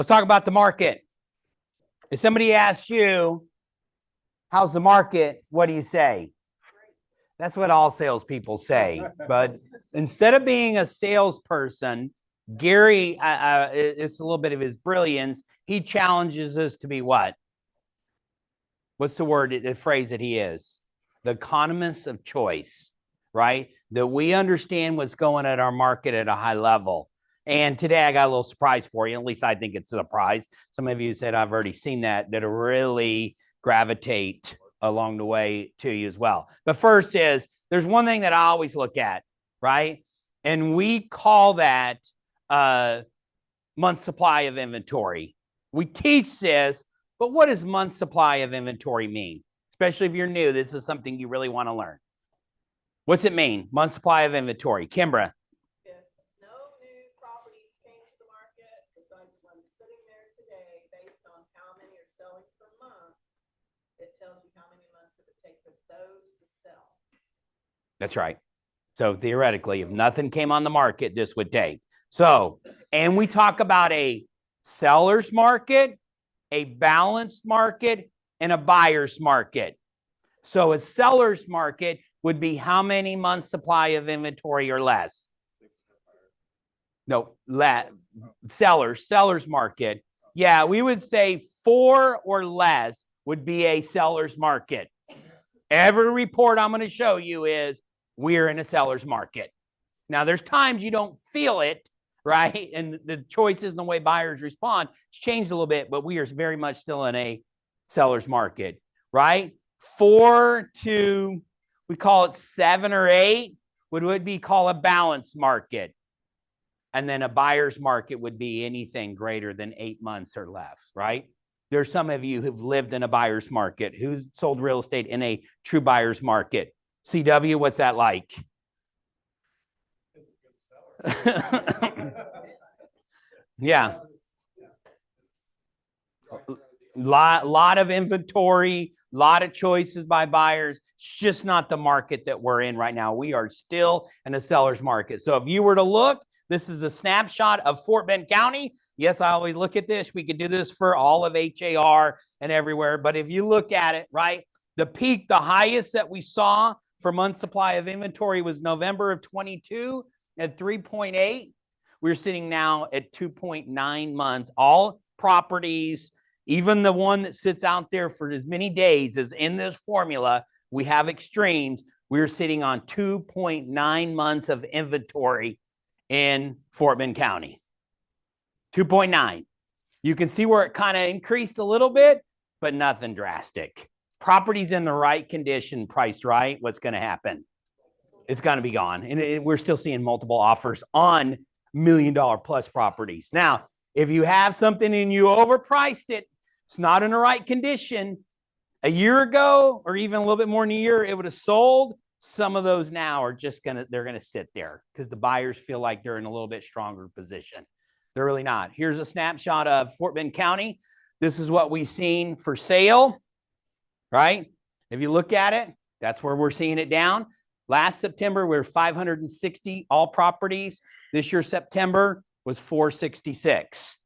Let's talk about the market. If somebody asks you, how's the market? What do you say? That's what all salespeople say. But instead of being a salesperson, Gary, it's a little bit of his brilliance. He challenges us to be what? What's the word, the phrase that he is? The economist of choice, right? That we understand what's going at our market at a high level. And today I got a little surprise for you. At least I think it's a surprise. Some of you said I've already seen that'll really gravitate along the way to you as well. But first is, there's one thing that I always look at, right? And we call that month supply of inventory. We teach this, but what does month supply of inventory mean? Especially if you're new, this is something you really want to learn. What's it mean? Month supply of inventory. Kimbra. If no new properties came to the market, besides one sitting there today, based on how many are selling per month, it tells you how many months it would take for those to sell. That's right. So theoretically, if nothing came on the market, this would take. So, and we talk about a seller's market, a balanced market, and a buyer's market. So a seller's market would be how many months supply of inventory or less? No, seller's market. Yeah, we would say 4 or less would be a seller's market. Every report I'm going to show you is we're in a seller's market. Now, there's times you don't feel it, right? And the choices and the way buyers respond has changed a little bit, but we are very much still in a seller's market, right? 4 to, we call it 7 or 8, would be called a balanced market. And then a buyer's market would be anything greater than 8 months or less, right? There's some of you who've lived in a buyer's market, who's sold real estate in a true buyer's market. CW, what's that like? Yeah. Lot of inventory, lot of choices by buyers. It's just not the market that we're in right now. We are still in a seller's market. So if you were to look, this is a snapshot of Fort Bend County. Yes, I always look at this. We could do this for all of HAR and everywhere. But if you look at it, right, the peak, the highest that we saw for month supply of inventory was November of 22 at 3.8. We're sitting now at 2.9 months. All properties, even the one that sits out there for as many days as in this formula, we have extremes. We're sitting on 2.9 months of inventory in Fort Bend County. 2.9. You can see where it kind of increased a little bit, but nothing drastic. Properties in the right condition, priced right, what's going to happen? It's going to be gone. And we're still seeing multiple offers on $1 million plus properties. Now, if you have something and you overpriced it, it's not in the right condition. A year ago, or even a little bit more than a year, it would have sold. Some of those now are just they're going to sit there because the buyers feel like they're in a little bit stronger position. They're really not. Here's a snapshot of Fort Bend County. This is what we've seen for sale, right? If you look at it, that's where we're seeing it down. Last September, we were 560 all properties. This year, September, was 466.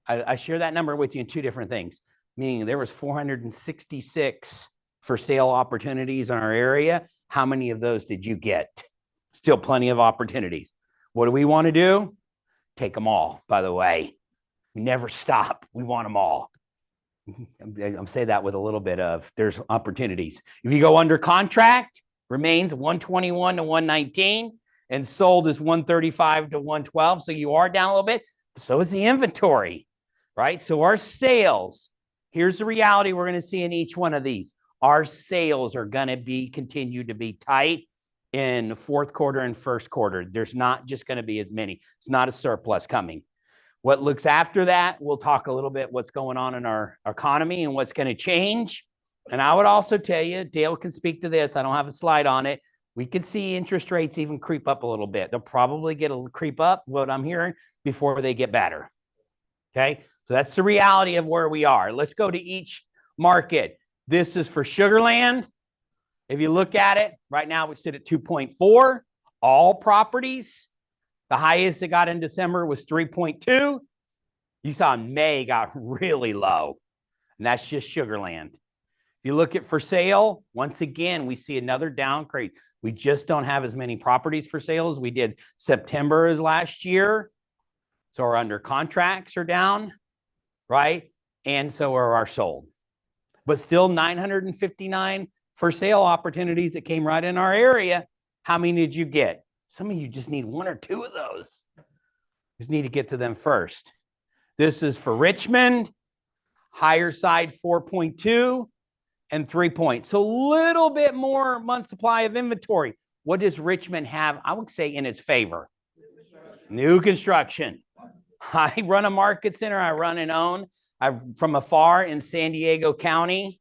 I share that number with you in two different things, meaning there was 466 for sale opportunities in our area. How many of those did you get? Still plenty of opportunities. What do we want to do? Take them all, by the way. We never stop. We want them all. I'm saying that with a little bit of there's opportunities. If you go under contract, remains 121 to 119 and sold is 135 to 112. So you are down a little bit. So is the inventory, right? So our sales, here's the reality we're going to see in each one of these. Our sales are going to continue to be tight in the fourth quarter and first quarter. There's not just going to be as many. It's not a surplus coming. What looks after that, we'll talk a little bit what's going on in our economy and what's going to change. And I would also tell you, Dale can speak to this. I don't have a slide on it. We could see interest rates even creep up a little bit. They'll probably get a creep up, what I'm hearing, before they get better. Okay, so that's the reality of where we are. Let's go to each market. This is for Sugar Land. If you look at it, right now we sit at 2.4, all properties. The highest it got in December was 3.2. You saw May got really low, and that's just Sugar Land. If you look at for sale, once again, we see another downgrade. We just don't have as many properties for sale as we did September as last year. So our under contracts are down, right? And so are our sold. But still 959 for sale opportunities that came right in our area. How many did you get? Some of you just need one or two of those. Just need to get to them first. This is for Richmond, higher side 4.2 and 3 points. So a little bit more month supply of inventory. What does Richmond have? I would say in its favor. New construction. I run a market center. I run and own. I'm from afar in San Diego County.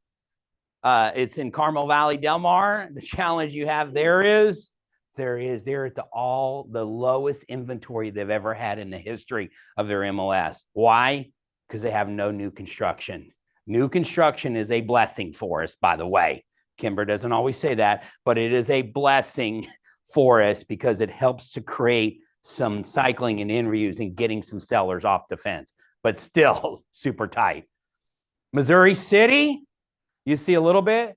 It's in Carmel Valley, Del Mar. The challenge you have there is they're at the lowest inventory they've ever had in the history of their MLS. Why? Because they have no new construction. New construction is a blessing for us, by the way. Kimber doesn't always say that, but it is a blessing for us because it helps to create some cycling and in reuse and getting some sellers off the fence, but still super tight. Missouri City, you see a little bit,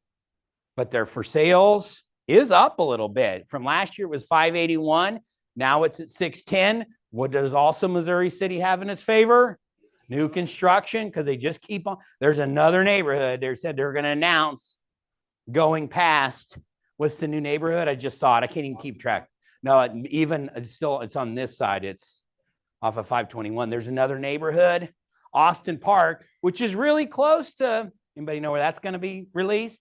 but their for sales is up a little bit. From last year, it was 581. Now it's at 610. What does also Missouri City have in its favor? New construction, because they just keep on. There's another neighborhood. They said they're going to announce going past. What's the new neighborhood? I just saw it. I can't even keep track. No, even still, it's on this side. It's off of 521. There's another neighborhood, Austin Park, which is really close to, anybody know where that's going to be released?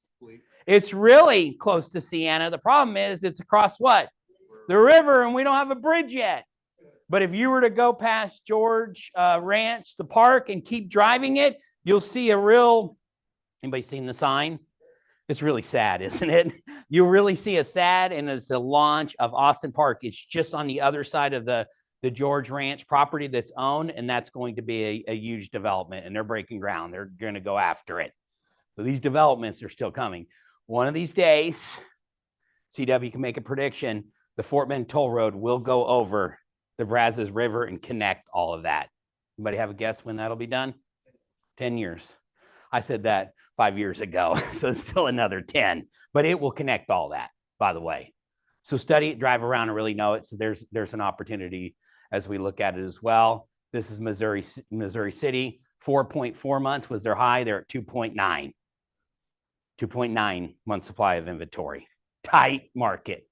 It's really close to Sienna. The problem is it's across what? The river, and we don't have a bridge yet. But if you were to go past George Ranch, the park, and keep driving it, you'll see a real, anybody seen the sign? It's really sad, isn't it? You really see a sad, and it's a launch of Austin Park. It's just on the other side of the George Ranch property that's owned, and that's going to be a huge development, and they're breaking ground. They're going to go after it. So these developments are still coming. One of these days, CW can make a prediction, the Fort Bend Toll Road will go over the Brazos River and connect all of that. Anybody have a guess when that'll be done? 10 years. I said that 5 years ago, so it's still another 10, but it will connect all that, by the way. So study it, drive around, and really know it. So there's an opportunity as we look at it as well. This is Missouri City. 4.4 months was their high. They're at 2.9. 2.9 month supply of inventory. Tight market.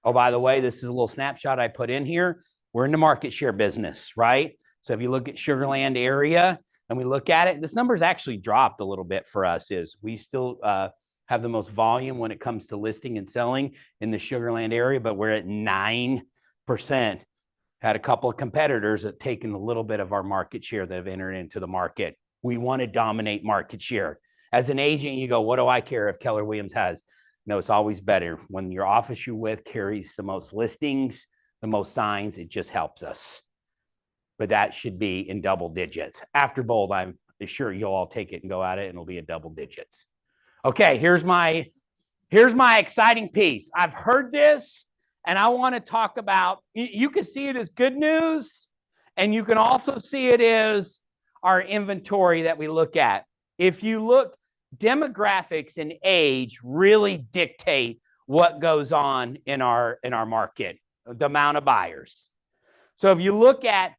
Oh, by the way, this is a little snapshot I put in here. We're in the market share business, right? So if you look at Sugar Land area and we look at it, this number's actually dropped a little bit for us. We still have the most volume when it comes to listing and selling in the Sugar Land area, but we're at 9%. Had a couple of competitors that taken a little bit of our market share that have entered into the market. We want to dominate market share. As an agent, you go, what do I care if Keller Williams has? No, it's always better when your office you're with carries the most listings, the most signs. It just helps us. But that should be in double digits. After bold, I'm sure you'll all take it and go at it, and it'll be in double digits. Okay, here's my exciting piece. I've heard this, and I want to talk about, you can see it as good news, and you can also see it as our inventory that we look at. If you look, demographics and age really dictate what goes on in our market, the amount of buyers. So if you look at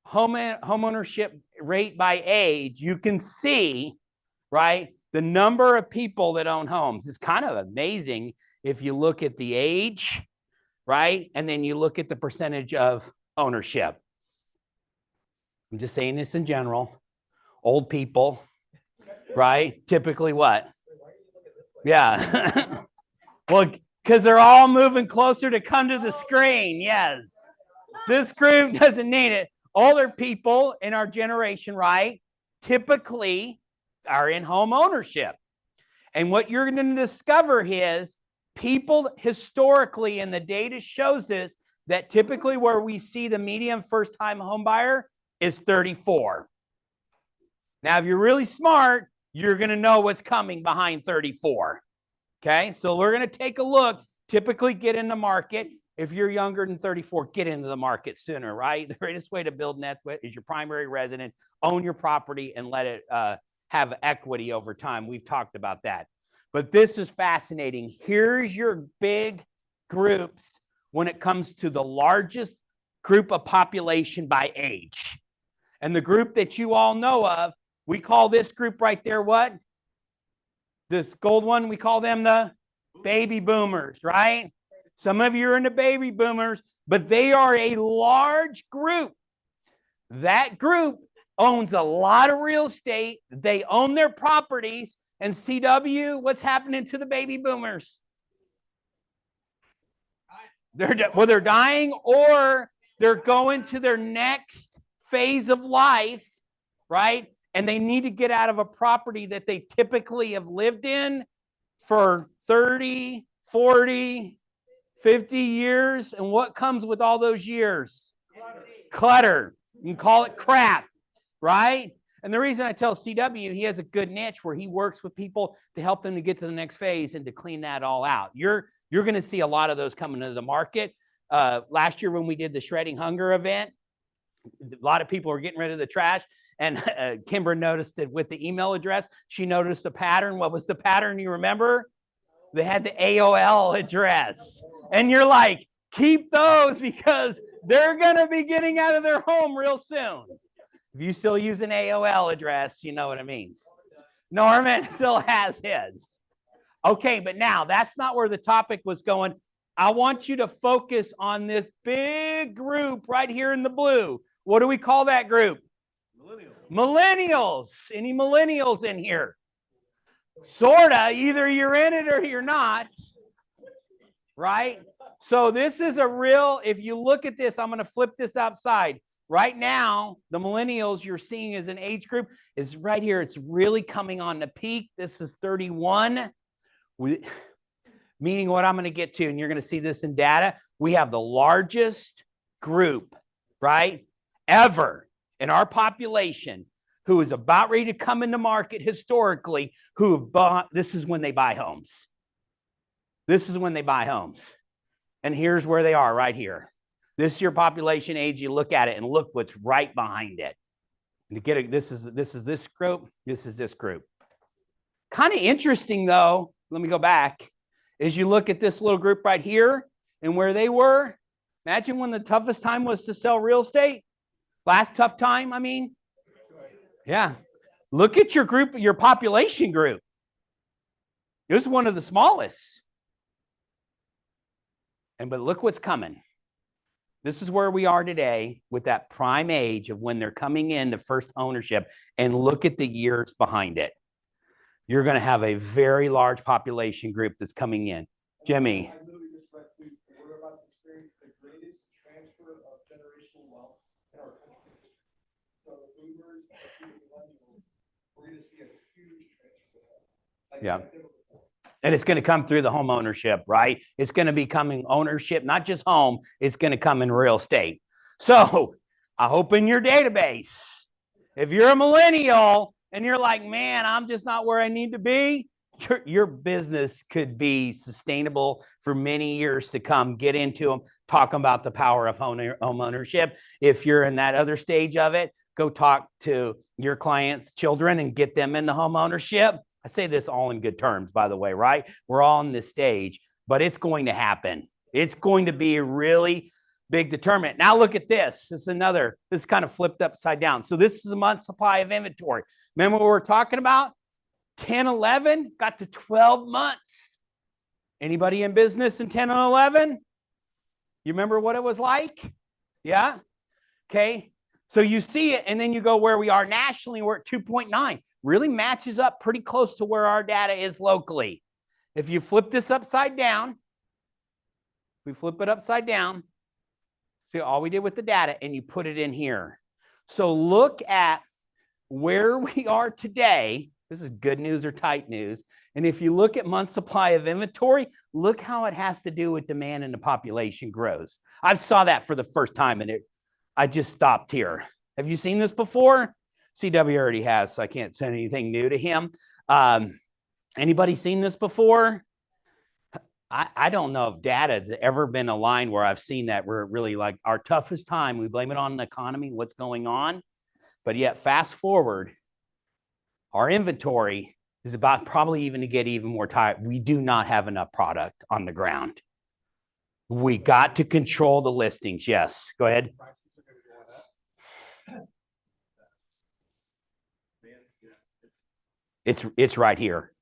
homeownership rate by age, you can see, right, the number of people that own homes. It's kind of amazing if you look at the age, right, and then you look at the percentage of ownership. I'm just saying this in general. Old people, right? Typically what? Yeah. Well, because they're all moving closer to come to the screen. Yes. This group doesn't need it. Older people in our generation, right, typically are in home ownership. And what you're going to discover is people historically, and the data shows this, that typically where we see the median first-time home buyer is 34. Now, if you're really smart, you're going to know what's coming behind 34. Okay, so we're going to take a look, typically get in the market. If you're younger than 34, get into the market sooner, right? The greatest way to build net is your primary residence, own your property, and let it have equity over time. We've talked about that. But this is fascinating. Here's your big groups when it comes to the largest group of population by age. And the group that you all know of, we call this group right there what? This gold one, we call them the baby boomers, right? Some of you are into baby boomers, but they are a large group. That group owns a lot of real estate. They own their properties. And CW, what's happening to the baby boomers? They're dying, or they're going to their next phase of life, right? And they need to get out of a property that they typically have lived in for 30, 40, 50 years. And what comes with all those years? Clutter. You can call it crap, right? And the reason I tell CW, he has a good niche where he works with people to help them to get to the next phase and to clean that all out. You're going to see a lot of those coming into the market. Last year when we did the Shredding Hunger event, a lot of people were getting rid of the trash. And Kimber noticed it with the email address. She noticed a pattern. What was the pattern? You remember? They had the AOL address. And you're like, keep those because they're going to be getting out of their home real soon. If you still use an AOL address, you know what it means. Norman still has his. Okay, but now that's not where the topic was going. I want you to focus on this big group right here in the blue. What do we call that group? Millennials. Any millennials in here? Sorta. Either you're in it or you're not. Right? So this is a real, if you look at this, I'm going to flip this outside. Right now, the millennials you're seeing as an age group is right here. It's really coming on the peak. This is 31, meaning what I'm going to get to, and you're going to see this in data. We have the largest group, right, ever in our population who is about ready to come into market historically, who have bought, this is when they buy homes. This is when they buy homes. And here's where they are right here. This is your population age. You look at it and look what's right behind it. And to get it, this is this group. This is this group. Kind of interesting though. Let me go back. As you look at this little group right here and where they were. Imagine when the toughest time was to sell real estate. Last tough time, I mean. Yeah. Look at your group, your population group. It was one of the smallest. But look what's coming. This is where we are today with that prime age of when they're coming into first ownership, and look at the years behind it. You're going to have a very large population group that's coming in. Jimmy. I literally just read through, we're about to experience the greatest transfer of generational wealth in our country. So the boomers and the millennials, we're going to see a huge transfer of wealth. Yeah. And it's going to come through the home ownership, right? It's going to be coming ownership, not just home. It's going to come in real estate. So I hope in your database, if you're a millennial and you're like, man, I'm just not where I need to be, your business could be sustainable for many years to come. Get into them, talk about the power of home ownership. If you're in that other stage of it, go talk to your clients' children and get them into home ownership. I say this all in good terms, by the way, right? We're all on this stage, but it's going to happen. It's going to be a really big determinant. Now look at this. This is kind of flipped upside down. So this is a month's supply of inventory. Remember what we were talking about? 10, 11, got to 12 months. Anybody in business in 10 and 11? You remember what it was like? Yeah? Okay. So you see it, and then you go where we are nationally, we're at 2.9. Really matches up pretty close to where our data is locally. If you flip this upside down, we flip it upside down, see all we did with the data, and you put it in here. So look at where we are today. This is good news or tight news. And if you look at month supply of inventory, look how it has to do with demand and the population grows. I saw that for the first time, and I just stopped here. Have you seen this before? CW already has, so I can't say anything new to him. Anybody seen this before? I don't know if data has ever been a line where I've seen that we're really like our toughest time. We blame it on the economy, what's going on. But yet, fast forward, our inventory is about probably even to get even more tight. We do not have enough product on the ground. We got to control the listings. Yes, go ahead. It's right here.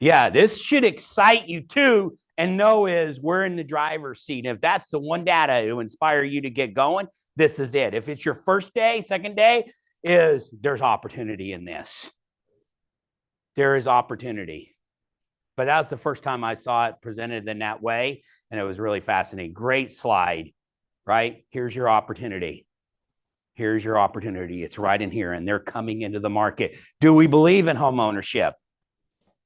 Yeah, this should excite you too, and know is we're in the driver's seat. If that's the one data to inspire you to get going, this is it. If it's your first day, second day, there's opportunity in this. There is opportunity. But that was the first time I saw it presented in that way, and it was really fascinating. Great slide, right? Here's your opportunity. Here's your opportunity. It's right in here, and they're coming into the market. Do we believe in home ownership?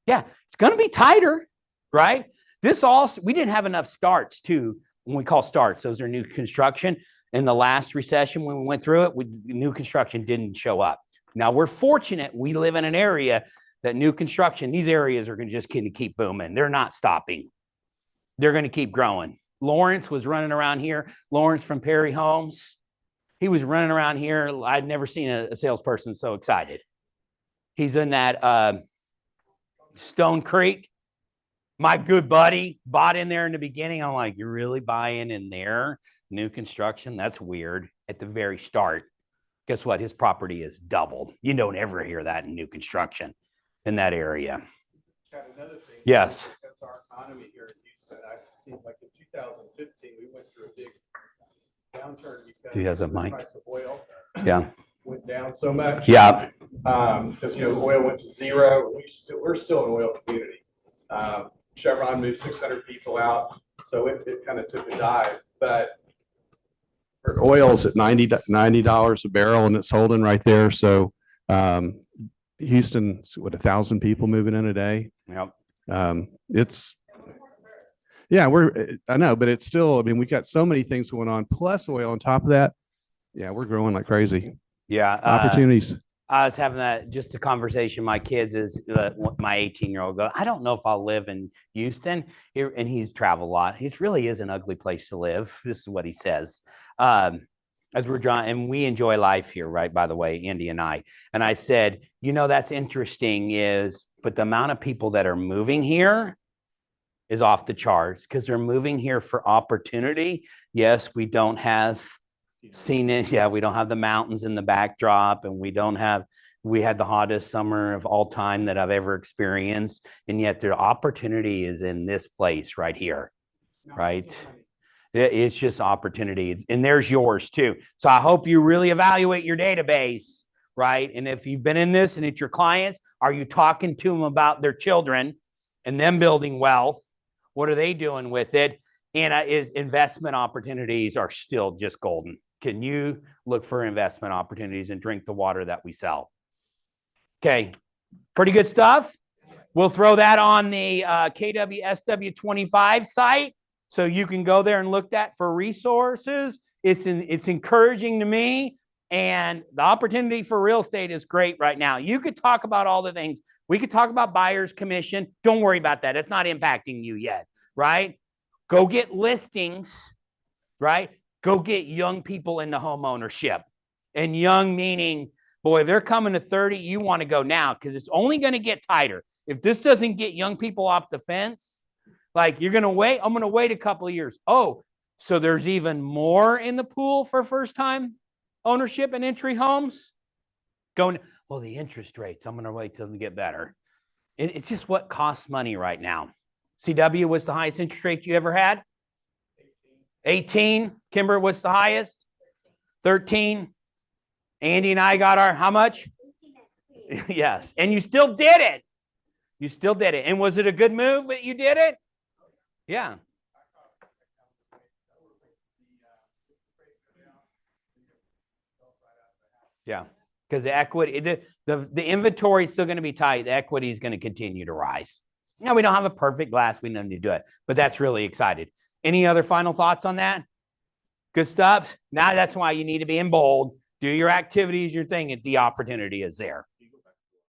Yeah, it's going to be tighter, right? We didn't have enough starts too. When we call starts, those are new construction. In the last recession, when we went through it, new construction didn't show up. Now we're fortunate. We live in an area that new construction, these areas are going to just keep booming. They're not stopping. They're going to keep growing. Lawrence was running around here. Lawrence from Perry Homes. He was running around here. I'd never seen a salesperson so excited. He's in that Stone Creek. My good buddy bought in there in the beginning. I'm like, you're really buying in there? New construction? That's weird at the very start. Guess what? His property is doubled. You don't ever hear that in new construction in that area. Got another thing. Yes. That's our economy here in Houston. I've seen like in 2015, we went through a big downturn because Do you have a the mic? price of oil Yeah. went down so much. Yeah. Because oil went to zero. We're still an oil community. Chevron moved 600 people out, so it kind of took a dive. But oil's at $90 a barrel, and it's holding right there. So Houston's 1,000 people moving in a day. Yep. I know, but it's still, I mean, we've got so many things going on, plus oil on top of that. Yeah, we're growing like crazy. Yeah. Opportunities. I was having just a conversation. My kids my 18-year-old goes, I don't know if I'll live in Houston here. And he's traveled a lot. He really is an ugly place to live. This is what he says. As we're driving, and we enjoy life here, right? By the way, Andy and I said, that's interesting but the amount of people that are moving here is off the charts because they're moving here for opportunity. Yes, we don't have seen it. Yeah, we don't have the mountains in the backdrop, and we had the hottest summer of all time that I've ever experienced. And yet the opportunity is in this place right here, right? It's just opportunity. And there's yours too. So I hope you really evaluate your database, right? And if you've been in this and it's your clients, are you talking to them about their children and them building wealth? What are they doing with it? And is investment opportunities are still just golden. Can you look for investment opportunities and drink the water that we sell? Okay, pretty good stuff. We'll throw that on the KWSW25 site, so you can go there and look at for resources. It's encouraging to me, and the opportunity for real estate is great right now. You could talk about all the things. We could talk about buyer's commission. Don't worry about that. It's not impacting you yet, right? Go get listings, right? Go get young people into home ownership. And young meaning, boy, if they're coming to 30, you want to go now because it's only going to get tighter. If this doesn't get young people off the fence, like you're going to wait, I'm going to wait a couple of years. Oh, so there's even more in the pool for first-time ownership and entry homes? Well, the interest rates, I'm going to wait till they get better. It's just what costs money right now. CW, what's the highest interest rate you ever had? 18. Kimber, what's the highest? 13. Andy and I got how much? Yes. And you still did it. You still did it. And was it a good move that you did it? Yeah. Yeah. Because the equity, the inventory is still going to be tight. The equity is going to continue to rise. Now, we don't have a perfect glass. We know to do it, but that's really excited. Any other final thoughts on that? Good stuff. Now that's why you need to be in bold. Do your activities, your thing, if the opportunity is there.